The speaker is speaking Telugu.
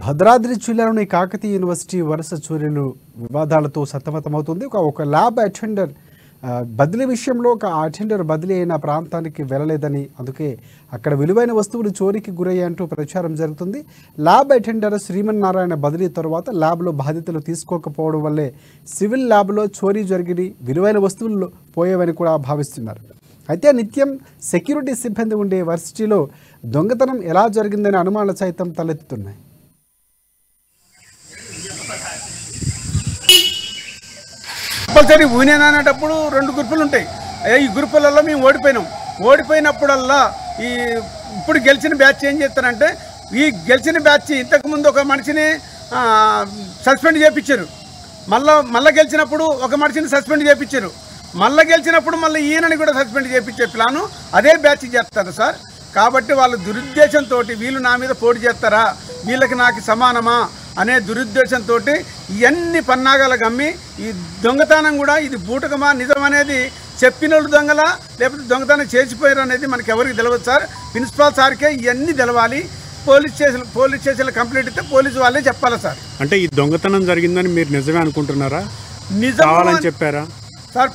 భద్రాద్రి జిల్లాలోని కాకతీయ యూనివర్సిటీ వరుస చోరీలు వివాదాలతో సతమతమవుతుంది. ఒక ల్యాబ్ అటెండర్ బదిలీ విషయంలో ఒక అటెండర్ బదిలీ అయిన ప్రాంతానికి వెళ్ళలేదని, అందుకే అక్కడ విలువైన వస్తువులు చోరీకి గురయ్యాయంటూ ప్రచారం జరుగుతుంది. ల్యాబ్ అటెండర్ శ్రీమన్నారాయణ బదిలీ తర్వాత ల్యాబ్లో బాధ్యతలు తీసుకోకపోవడం వల్లే సివిల్ ల్యాబ్లో చోరీ జరిగి విలువైన వస్తువులు పోయేవని కూడా భావిస్తున్నారు. అయితే నిత్యం సెక్యూరిటీ సిబ్బంది ఉండే వర్సిటీలో దొంగతనం ఎలా జరిగిందనే అనుమానాలు సైతం తలెత్తుతున్నాయి. కంపల్సరీ యూనియన్ అనేటప్పుడు 2 గ్రూపులు ఉంటాయి. ఈ గ్రూపులలో మేము ఓడిపోయినప్పుడల్లా ఇప్పుడు గెలిచిన బ్యాచ్ ఏం చేస్తారంటే, ఈ గెలిచిన బ్యాచ్ ఇంతకుముందు ఒక మనిషిని సస్పెండ్ చేయించారు, మళ్ళీ గెలిచినప్పుడు ఒక మనిషిని సస్పెండ్ చేయించారు, మళ్ళీ గెలిచినప్పుడు మళ్ళీ ఈయనని కూడా సస్పెండ్ చేయించే ప్లాను అదే బ్యాచ్ చేస్తారు సార్. కాబట్టి వాళ్ళు దురుద్దేశంతో వీళ్ళు నా మీద పోటీ చేస్తారా, వీళ్ళకి నాకు సమానమా అనే దురుద్దేశంతో ఇవన్నీ పన్నాగాలు గమ్మి ఈ దొంగతనం కూడా ఇది బూటకమా నిజం అనేది చెప్పిన దొంగలా లేకపోతే దొంగతనం చేసిపోయారు అనేది మనకి ఎవరికి తెలియదు సార్. ప్రిన్సిపాల్ సార్కే ఇవన్నీ తెలవాలి. పోలీస్ స్టేషన్లో కంప్లైంట్ ఇస్తే పోలీసు వాళ్ళే చెప్పాలి సార్. అంటే ఈ దొంగతనం జరిగిందని మీరు నిజమే అనుకుంటున్నారా? నిజం చెప్పారా సార్?